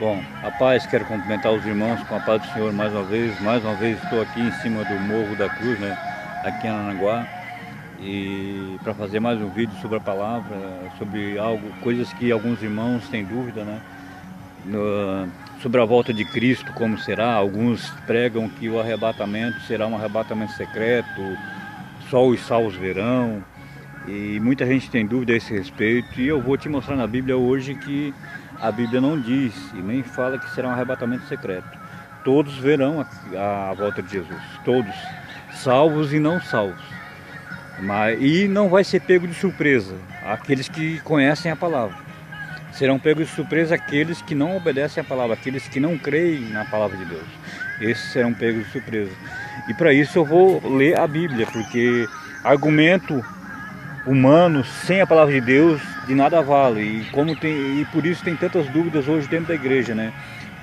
Bom, a paz, quero cumprimentar os irmãos com a paz do Senhor mais uma vez. Mais uma vez estou aqui em cima do Morro da Cruz, né? Aqui em Aranaguá. E para fazer mais um vídeo sobre a palavra, sobre coisas que alguns irmãos têm dúvida, né? Sobre a volta de Cristo, como será. Alguns pregam que o arrebatamento será um arrebatamento secreto, só os salvos verão. E muita gente tem dúvida a esse respeito. E eu vou te mostrar na Bíblia hoje que a Bíblia não diz e nem fala que será um arrebatamento secreto. Todos verão a volta de Jesus, todos, salvos e não salvos. E não vai ser pego de surpresa aqueles que conhecem a palavra. Serão pegos de surpresa aqueles que não obedecem a palavra, aqueles que não creem na palavra de Deus. Esses serão pegos de surpresa. E para isso eu vou ler a Bíblia, porque argumento humano sem a palavra de Deus de nada vale. E por isso tem tantas dúvidas hoje dentro da igreja, né?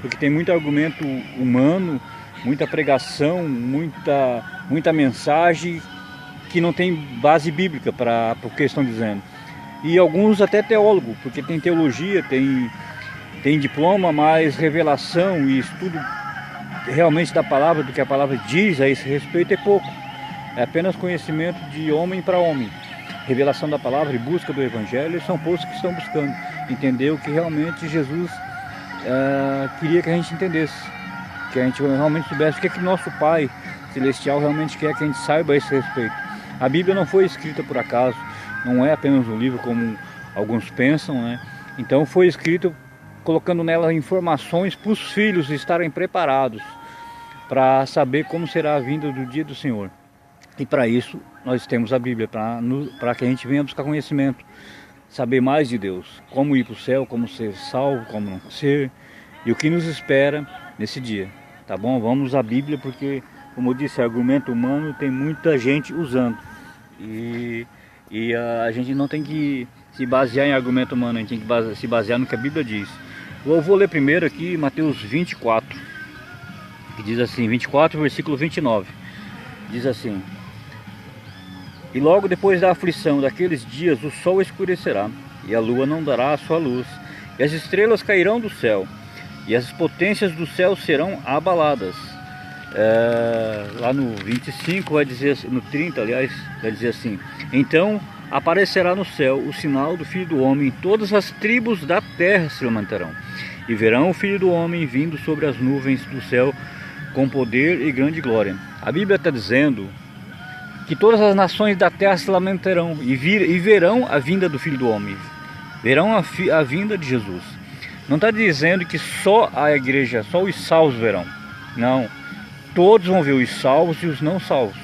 Porque tem muito argumento humano, muita pregação, muita mensagem que não tem base bíblica para o que estão dizendo. E alguns até teólogos, porque tem teologia, tem diploma, mas revelação e estudo realmente da palavra, do que a palavra diz a esse respeito é pouco. É apenas conhecimento de homem para homem. Revelação da palavra e busca do Evangelho, são poucos que estão buscando entender o que realmente Jesus queria que a gente entendesse, que a gente realmente soubesse o que é que nosso Pai Celestial realmente quer que a gente saiba a esse respeito. A Bíblia não foi escrita por acaso, não é apenas um livro como alguns pensam, né? Então foi escrito colocando nela informações para os filhos estarem preparados para saber como será a vinda do dia do Senhor. E para isso nós temos a Bíblia, para que a gente venha buscar conhecimento, saber mais de Deus, como ir para o céu, como ser salvo, como não ser, e o que nos espera nesse dia, tá bom? Vamos à Bíblia, porque, como eu disse, argumento humano tem muita gente usando, e a gente não tem que se basear em argumento humano, a gente tem que se basear no que a Bíblia diz. Eu vou ler primeiro aqui Mateus 24, que diz assim, 24, versículo 29, diz assim: E logo depois da aflição daqueles dias, o sol escurecerá, e a lua não dará a sua luz, e as estrelas cairão do céu, e as potências do céu serão abaladas. Lá no 25 vai dizer, no 30 aliás, vai dizer assim: Então aparecerá no céu o sinal do Filho do Homem, e todas as tribos da terra se lamentarão, e verão o Filho do Homem vindo sobre as nuvens do céu com poder e grande glória. A Bíblia está dizendo que todas as nações da terra se lamentarão e verão a vinda do Filho do Homem, verão a vinda de Jesus. Não está dizendo que só a igreja, só os salvos verão. Não, todos vão ver, os salvos e os não salvos.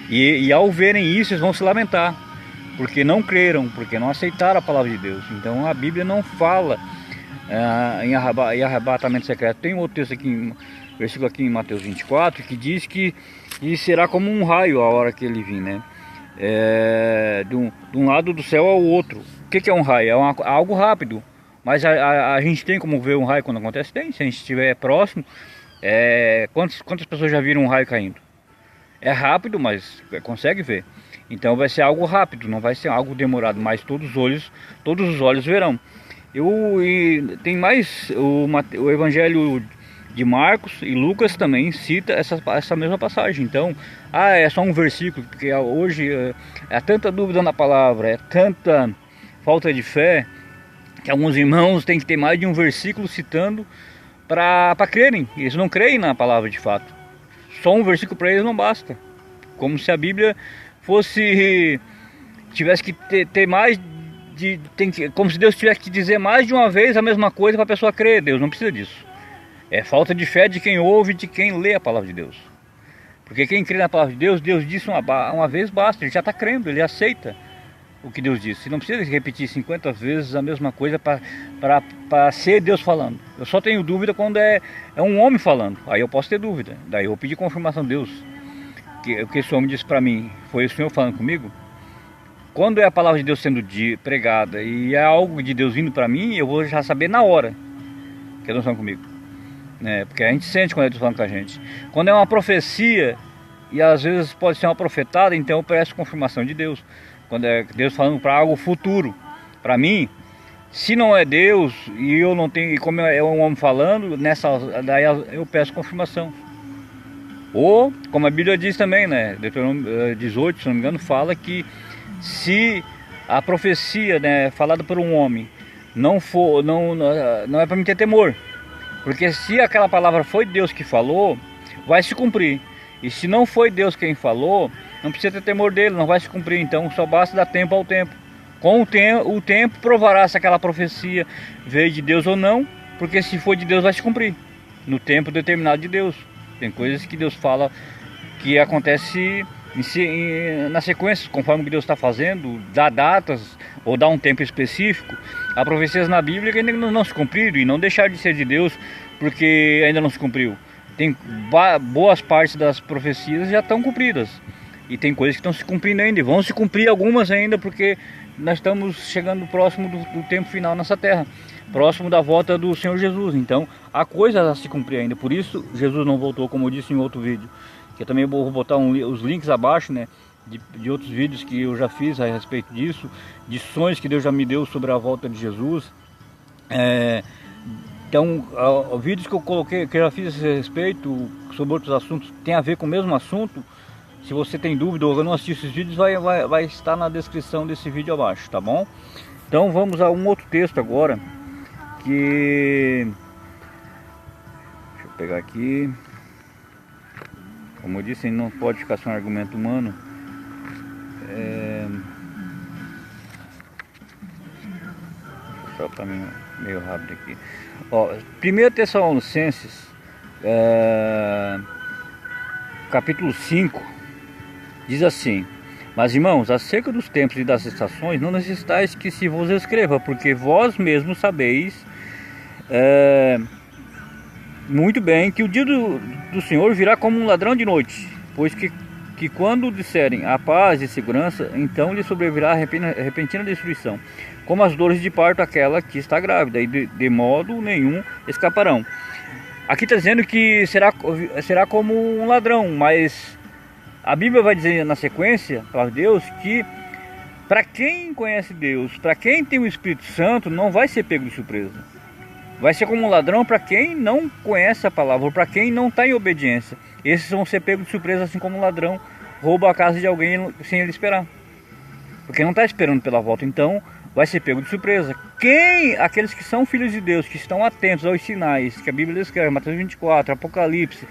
E ao verem isso, eles vão se lamentar, porque não creram, porque não aceitaram a palavra de Deus. Então a Bíblia não fala em arrebatamento secreto. Tem um outro texto aqui, versículo aqui em Mateus 24, que diz que será como um raio a hora que ele vir, né? De um lado do céu ao outro. O que é um raio? É algo rápido. Mas a gente tem como ver um raio quando acontece? Tem, se a gente estiver próximo. Quantas pessoas já viram um raio caindo? É rápido, mas consegue ver. Então vai ser algo rápido, não vai ser algo demorado, mas todos os olhos verão. Tem mais o Evangelho de Marcos e Lucas também cita essa mesma passagem. Então, é só um versículo, porque hoje é tanta dúvida na palavra, é tanta falta de fé, que alguns irmãos têm que ter mais de um versículo citando para crerem. Eles não creem na palavra de fato. Só um versículo para eles não basta. Como se a Bíblia tivesse que ter mais como se Deus tivesse que dizer mais de uma vez a mesma coisa para a pessoa crer. Deus não precisa disso. É falta de fé de quem ouve e de quem lê a palavra de Deus. Porque quem crê na palavra de Deus, Deus disse uma vez basta, ele já está crendo, ele aceita o que Deus disse. Não precisa repetir 50 vezes a mesma coisa para ser Deus falando. Eu só tenho dúvida quando é um homem falando, aí eu posso ter dúvida, daí eu vou pedir confirmação de Deus. O que esse homem disse para mim, foi o Senhor falando comigo? Quando é a palavra de Deus sendo pregada e é algo de Deus vindo para mim, eu vou já saber na hora que Deus está comigo. Porque a gente sente quando Deus falando com a gente. Quando é uma profecia, e às vezes pode ser uma profetada, então eu peço confirmação de Deus. Quando é Deus falando para algo futuro, para mim, Se não é Deus, e eu não tenho, e como é um homem falando, daí eu peço confirmação. Ou, como a Bíblia diz também, né, Deuteronômio 18, se não me engano, fala que se a profecia, né, falada por um homem não é para mim ter temor, porque se aquela palavra foi Deus que falou, vai se cumprir. E se não foi Deus quem falou, não precisa ter temor dele, não vai se cumprir. Então só basta dar tempo ao tempo. Com o tempo provará se aquela profecia veio de Deus ou não, porque se for de Deus vai se cumprir no tempo determinado de Deus. Tem coisas que Deus fala que acontece na sequência, conforme o que Deus está fazendo, dá datas ou dá um tempo específico. Há profecias na Bíblia que ainda não se cumpriram, e não deixar de ser de Deus porque ainda não se cumpriu. Tem boas partes das profecias já estão cumpridas, e tem coisas que estão se cumprindo ainda, e vão se cumprir algumas ainda, porque nós estamos chegando próximo do tempo final nessa terra, próximo da volta do Senhor Jesus. Então há coisas a se cumprir ainda. Por isso Jesus não voltou, como eu disse em outro vídeo, que eu também vou botar os links abaixo, né, de outros vídeos que eu já fiz a respeito disso, de sonhos que Deus já me deu sobre a volta de Jesus. Então, vídeos que eu coloquei, que eu já fiz a esse respeito, sobre outros assuntos, tem a ver com o mesmo assunto. Se você tem dúvida ou não assistiu esses vídeos, vai estar na descrição desse vídeo abaixo, tá bom? Então vamos a um outro texto agora, que... deixa eu pegar aqui. Como eu disse, não pode ficar sem um argumento humano. Só para mim, meio rápido aqui. Ó, 1 Tessalonicenses, capítulo 5, diz assim: mas irmãos, acerca dos tempos e das estações, não necessitais que se vos escreva, porque vós mesmos sabeis muito bem que o dia do Senhor virá como um ladrão de noite, pois que quando disserem a paz e segurança, então lhe sobrevirá a repentina destruição, como as dores de parto aquela que está grávida, e de modo nenhum escaparão. Aqui está dizendo que será como um ladrão, mas a Bíblia vai dizer na sequência, para Deus, que para quem conhece Deus, para quem tem o Espírito Santo, não vai ser pego de surpresa. Vai ser como um ladrão para quem não conhece a palavra, ou para quem não está em obediência. Esses vão ser pegos de surpresa, assim como um ladrão rouba a casa de alguém sem ele esperar, porque não está esperando pela volta. Então vai ser pego de surpresa. Aqueles que são filhos de Deus, que estão atentos aos sinais que a Bíblia descreve, Mateus 24, Apocalipse,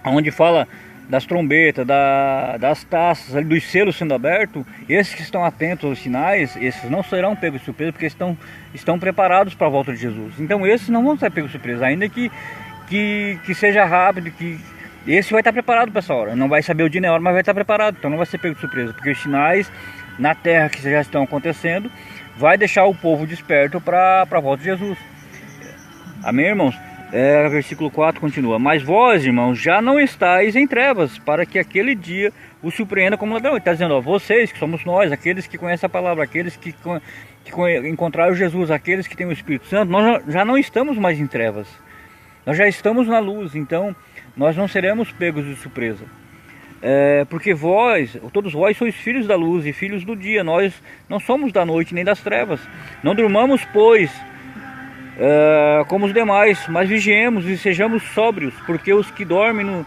onde fala das trombetas, das taças, dos selos sendo abertos, esses que estão atentos aos sinais, esses não serão pegos de surpresa, porque estão preparados para a volta de Jesus. Então esses não vão ser pegos de surpresa, ainda que seja rápido, que esse vai estar preparado para essa hora. Não vai saber o dia nem a hora, mas vai estar preparado, então não vai ser pego de surpresa, porque os sinais na terra que já estão acontecendo vai deixar o povo desperto para a volta de Jesus. Amém, irmãos? Versículo 4 continua: mas vós, irmãos, já não estáis em trevas, para que aquele dia o surpreenda como ladrão. Ele está dizendo, ó, vocês que somos nós, aqueles que conhecem a palavra, aqueles que encontraram Jesus, aqueles que têm o Espírito Santo, nós já não estamos mais em trevas, nós já estamos na luz. Então nós não seremos pegos de surpresa, porque todos vós sois filhos da luz e filhos do dia. Nós não somos da noite nem das trevas. Não durmamos, pois, como os demais, mas vigiemos e sejamos sóbrios, porque os que dormem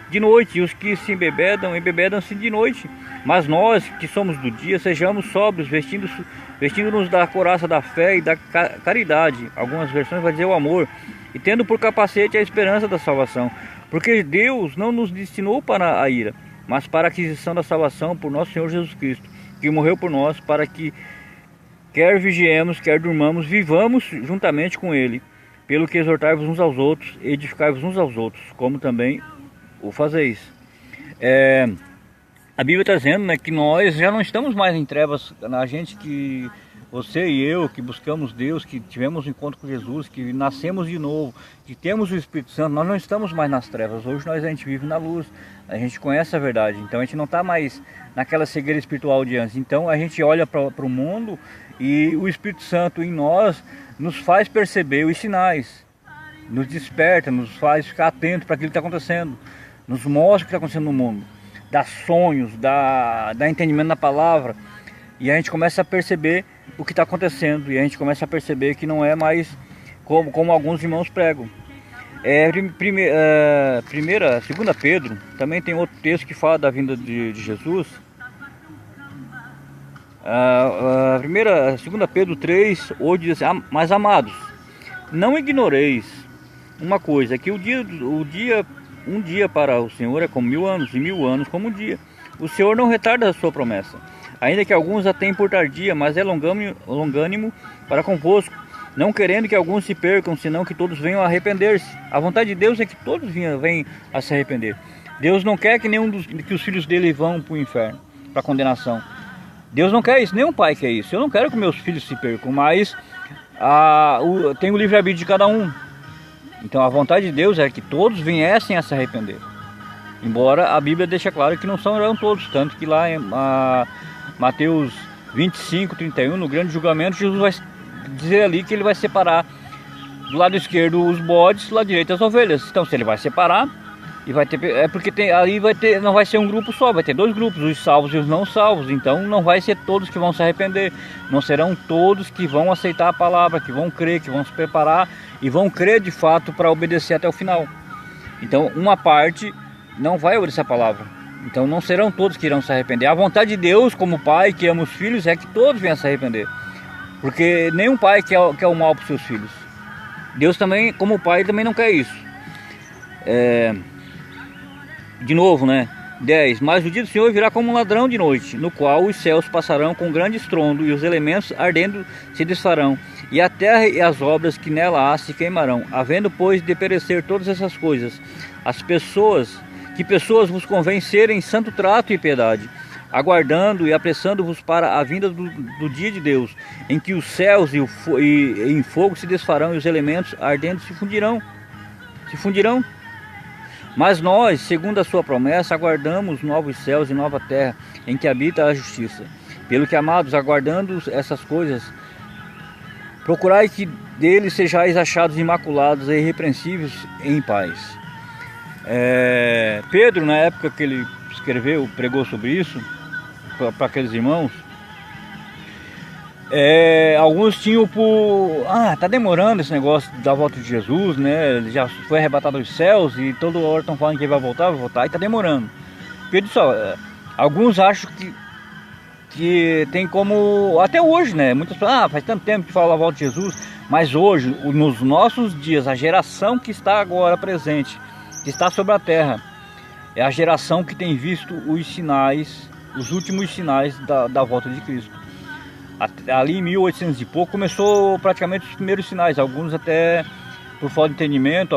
de noite, e os que se embebedam-se de noite. Mas nós que somos do dia, sejamos sóbrios, vestindo-nos da couraça da fé e da caridade. Algumas versões vai dizer o amor, e tendo por capacete a esperança da salvação, porque Deus não nos destinou para a ira, mas para a aquisição da salvação por nosso Senhor Jesus Cristo, que morreu por nós, para que quer vigiemos, quer durmamos, vivamos juntamente com Ele. Pelo que exortai-vos uns aos outros, edificai-vos uns aos outros, como também o fazeis. A Bíblia está dizendo, né, que nós já não estamos mais em trevas. A gente, que você e eu, que buscamos Deus, que tivemos um encontro com Jesus, que nascemos de novo, que temos o Espírito Santo, nós não estamos mais nas trevas. Hoje a gente vive na luz, a gente conhece a verdade. Então a gente não está mais naquela cegueira espiritual de antes. Então a gente olha para o mundo, e o Espírito Santo em nós nos faz perceber os sinais, nos desperta, nos faz ficar atento para aquilo que está acontecendo, nos mostra o que está acontecendo no mundo, dá sonhos, dá entendimento na palavra, e a gente começa a perceber o que está acontecendo, e a gente começa a perceber que não é mais como alguns irmãos pregam. Segunda Pedro, também tem outro texto que fala da vinda de Jesus. Segunda Pedro 3, 8 diz assim: mas amados, não ignoreis uma coisa, que um dia para o Senhor é como 1000 anos, e 1000 anos como um dia. O Senhor não retarda a sua promessa, ainda que alguns a tenham por tardia, mas é longânimo para convosco, não querendo que alguns se percam, senão que todos venham a arrepender-se. A vontade de Deus é que todos venham a se arrepender. Deus não quer que que os filhos dele vão para o inferno, para a condenação. Deus não quer isso, nenhum pai quer isso. Eu não quero que meus filhos se percam, mas tem o livre-arbítrio de cada um. Então a vontade de Deus é que todos viessem a se arrepender. Embora a Bíblia deixe claro que não serão todos, tanto que lá em Mateus 25, 31, no grande julgamento, Jesus vai dizer ali que ele vai separar do lado esquerdo os bodes, do lado direito as ovelhas. Então se ele vai separar, e vai ter, porque não vai ser um grupo só, vai ter dois grupos, os salvos e os não salvos. Então não vai ser todos que vão se arrepender, não serão todos que vão aceitar a palavra, que vão crer, que vão se preparar e vão crer de fato para obedecer até o final. Então uma parte não vai obedecer a palavra, então não serão todos que irão se arrepender. A vontade de Deus, como pai que ama os filhos, é que todos venham a se arrepender, porque nenhum pai quer o mal para os seus filhos. Deus também, como pai, também não quer isso. De novo, né? 10. Mas o dia do Senhor virá como um ladrão de noite, no qual os céus passarão com grande estrondo, e os elementos ardendo se desfarão, e a terra e as obras que nela há se queimarão. Havendo, pois, de perecer todas essas coisas, que pessoas vos convém serem santo trato e piedade, aguardando e apressando-vos para a vinda do dia de Deus, em que os céus em fogo se desfarão, e os elementos ardendo se fundirão. Mas nós, segundo a sua promessa, aguardamos novos céus e nova terra, em que habita a justiça. Pelo que, amados, aguardando essas coisas, procurai que deles sejais achados imaculados e irrepreensíveis em paz. Pedro, na época que ele pregou sobre isso, para aqueles irmãos, alguns tinham tá demorando esse negócio da volta de Jesus, né? Ele já foi arrebatado aos céus e toda hora estão falando que ele vai voltar, e tá demorando. Pedro disse, alguns acham que tem como, até hoje, né? Muitas pessoas, faz tanto tempo que fala da volta de Jesus, mas hoje, nos nossos dias, a geração que está agora presente, que está sobre a terra, é a geração que tem visto os últimos sinais da volta de Cristo. Ali em 1800 e pouco começou praticamente os primeiros sinais, alguns até por falta de entendimento,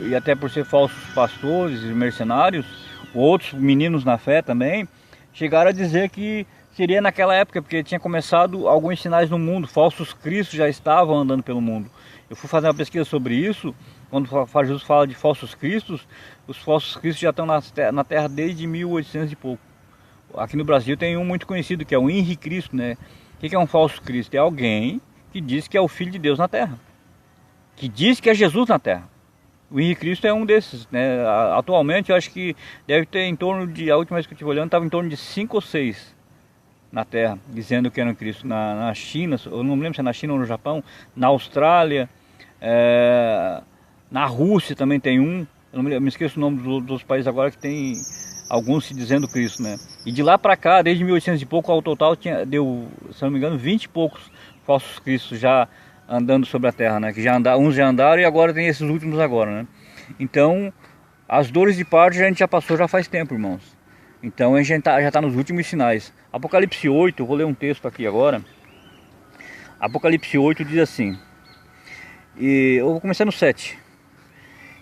e até por ser falsos pastores e mercenários, outros meninos na fé também, chegaram a dizer que seria naquela época, porque tinha começado alguns sinais no mundo, falsos cristos já estavam andando pelo mundo. Eu fui fazer uma pesquisa sobre isso, quando Jesus fala de falsos cristos, os falsos cristos já estão na terra desde 1800 e pouco. Aqui no Brasil tem um muito conhecido, que é o Henri Cristo, né? O que é um falso Cristo? É alguém que diz que é o Filho de Deus na terra, que diz que é Jesus na terra. O Henri Cristo é um desses, né? Atualmente eu acho que deve ter em torno de, a última vez que eu estive olhando, estava em torno de 5 ou 6 na terra, dizendo que era um Cristo. Na China, eu não me lembro se é na China ou no Japão, na Austrália, na Rússia também tem um, eu me esqueço o nome dos países agora, que tem alguns se dizendo Cristo, né? E de lá para cá, desde 1800 e pouco, ao total deu, se não me engano, 20 e poucos falsos cristos já andando sobre a terra, né? Que uns já andaram e agora tem esses últimos agora, né? Então, as dores de parto a gente já passou já faz tempo, irmãos. Então a gente já está nos últimos sinais. Apocalipse 8, eu vou ler um texto aqui agora. Apocalipse 8 diz assim, e eu vou começar no 7.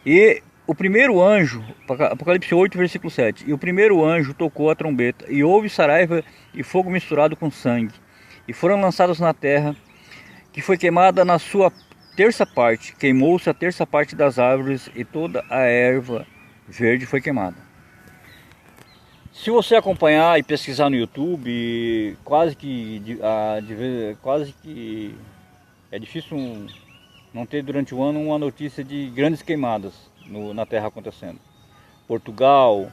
E o primeiro anjo, Apocalipse 8, versículo 7. E o primeiro anjo tocou a trombeta, e houve saraiva e fogo misturado com sangue. E foram lançados na terra, que foi queimada na sua terça parte. Queimou-se a terça parte das árvores, e toda a erva verde foi queimada. Se você acompanhar e pesquisar no YouTube, quase que é difícil não ter durante o ano uma notícia de grandes queimadas na terra acontecendo. Portugal,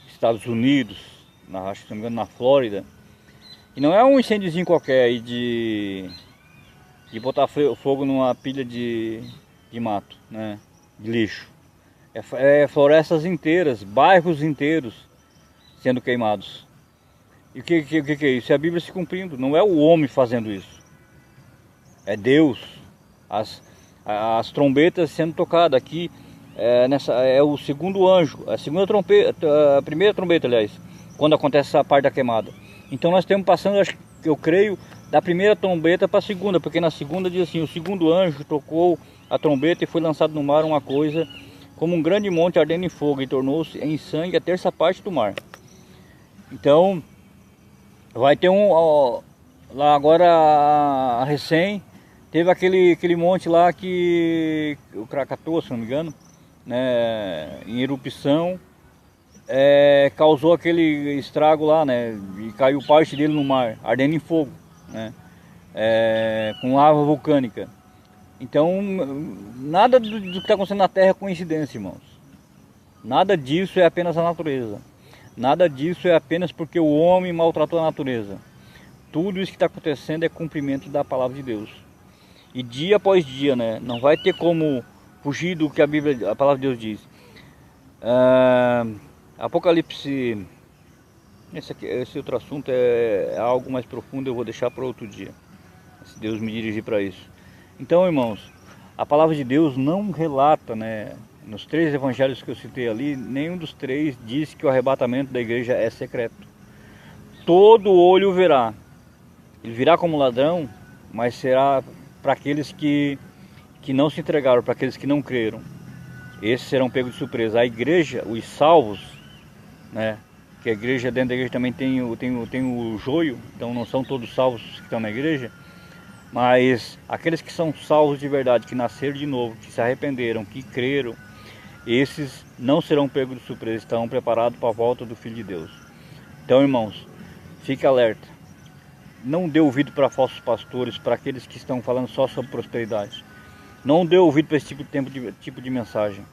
Estados Unidos, se não me engano, na Flórida, E não é um incêndiozinho qualquer aí de botar fogo numa pilha de mato, né? De lixo. É florestas inteiras, bairros inteiros sendo queimados. E o que é isso? É a Bíblia se cumprindo. Não é o homem fazendo isso. É Deus. As trombetas sendo tocadas aqui. É o segundo anjo. A segunda trombeta, a primeira trombeta, aliás. Quando acontece essa parte da queimada. Então nós estamos passando, eu creio, da primeira trombeta para a segunda. Porque na segunda diz assim: o segundo anjo tocou a trombeta e foi lançado no mar uma coisa como um grande monte ardendo em fogo, e tornou-se em sangue a terça parte do mar. Então vai ter lá agora a recém teve aquele monte lá que o Krakatoa, se não me engano, né, em erupção, causou aquele estrago lá, né, e caiu parte dele no mar, ardendo em fogo, né, com lava vulcânica. Então nada do que está acontecendo na Terra é coincidência, irmãos. Nada disso é apenas a natureza. Nada disso é apenas porque o homem maltratou a natureza. Tudo isso que está acontecendo é cumprimento da palavra de Deus. E dia após dia, né? Não vai ter como fugir do que a palavra de Deus diz. Apocalipse, esse outro assunto é algo mais profundo, eu vou deixar para outro dia, se Deus me dirigir para isso. Então, irmãos, a palavra de Deus não relata, né? Nos 3 evangelhos que eu citei ali, nenhum dos 3 diz que o arrebatamento da igreja é secreto. Todo olho verá. Ele virá como ladrão, mas será para aqueles que não se entregaram, para aqueles que não creram. Esses serão pegos de surpresa. A igreja, os salvos, né? Que a igreja, dentro da igreja também tem o joio, então não são todos salvos que estão na igreja. Mas aqueles que são salvos de verdade, que nasceram de novo, que se arrependeram, que creram, esses não serão pegos de surpresa, estarão preparados para a volta do Filho de Deus. Então, irmãos, fique alerta. Não dê ouvido para falsos pastores, para aqueles que estão falando só sobre prosperidade. Não dê ouvido para esse tipo de mensagem.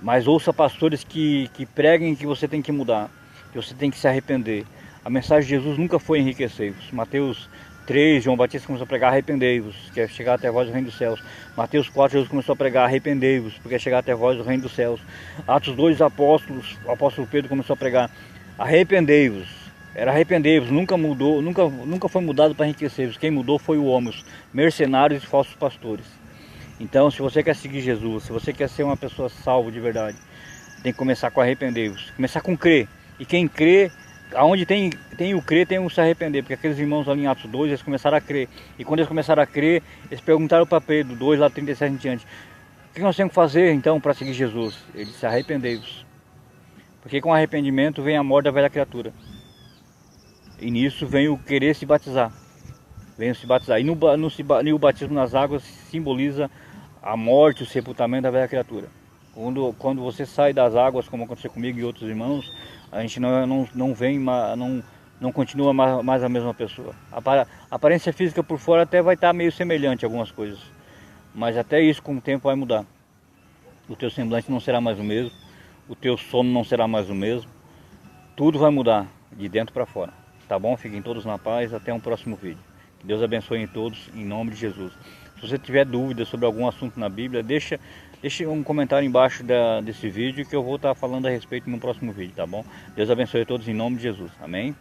Mas ouça pastores que preguem que você tem que mudar, que você tem que se arrepender. A mensagem de Jesus nunca foi enriquecer-vos. Mateus 3, João Batista começou a pregar: arrependei-vos, que é chegar até vós o reino dos céus. Mateus 4, Jesus começou a pregar: arrependei-vos, porque é chegar até vós o reino dos céus. Atos 2, o apóstolo Pedro começou a pregar: arrependei-vos. Era arrependei-vos, nunca mudou, nunca foi mudado para enriquecer-vos. Quem mudou foi o homem, os mercenários e falsos pastores. Então, se você quer seguir Jesus, se você quer ser uma pessoa salva de verdade, tem que começar com arrependei-vos, começar com crer. E quem crê, aonde tem o crer, tem o se arrepender, porque aqueles irmãos ali em Atos 2, eles começaram a crer. E quando eles começaram a crer, eles perguntaram para Pedro 2, lá 37 em diante: o que nós temos que fazer então para seguir Jesus? Ele disse: arrependei-vos. Porque com arrependimento vem a morte da velha criatura. E nisso vem o querer se batizar. Vem se batizar. E o batismo nas águas simboliza a morte, o sepultamento da velha criatura. Quando você sai das águas, como aconteceu comigo e outros irmãos, a gente não continua mais a mesma pessoa. A aparência física por fora até vai estar meio semelhante a algumas coisas, mas até isso com o tempo vai mudar. O teu semblante não será mais o mesmo, o teu sono não será mais o mesmo, tudo vai mudar de dentro para fora. Tá bom? Fiquem todos na paz, até um próximo vídeo. Que Deus abençoe em todos, em nome de Jesus. Se você tiver dúvidas sobre algum assunto na Bíblia, deixa um comentário embaixo desse vídeo, que eu vou estar falando a respeito no próximo vídeo, tá bom? Deus abençoe a todos em nome de Jesus. Amém?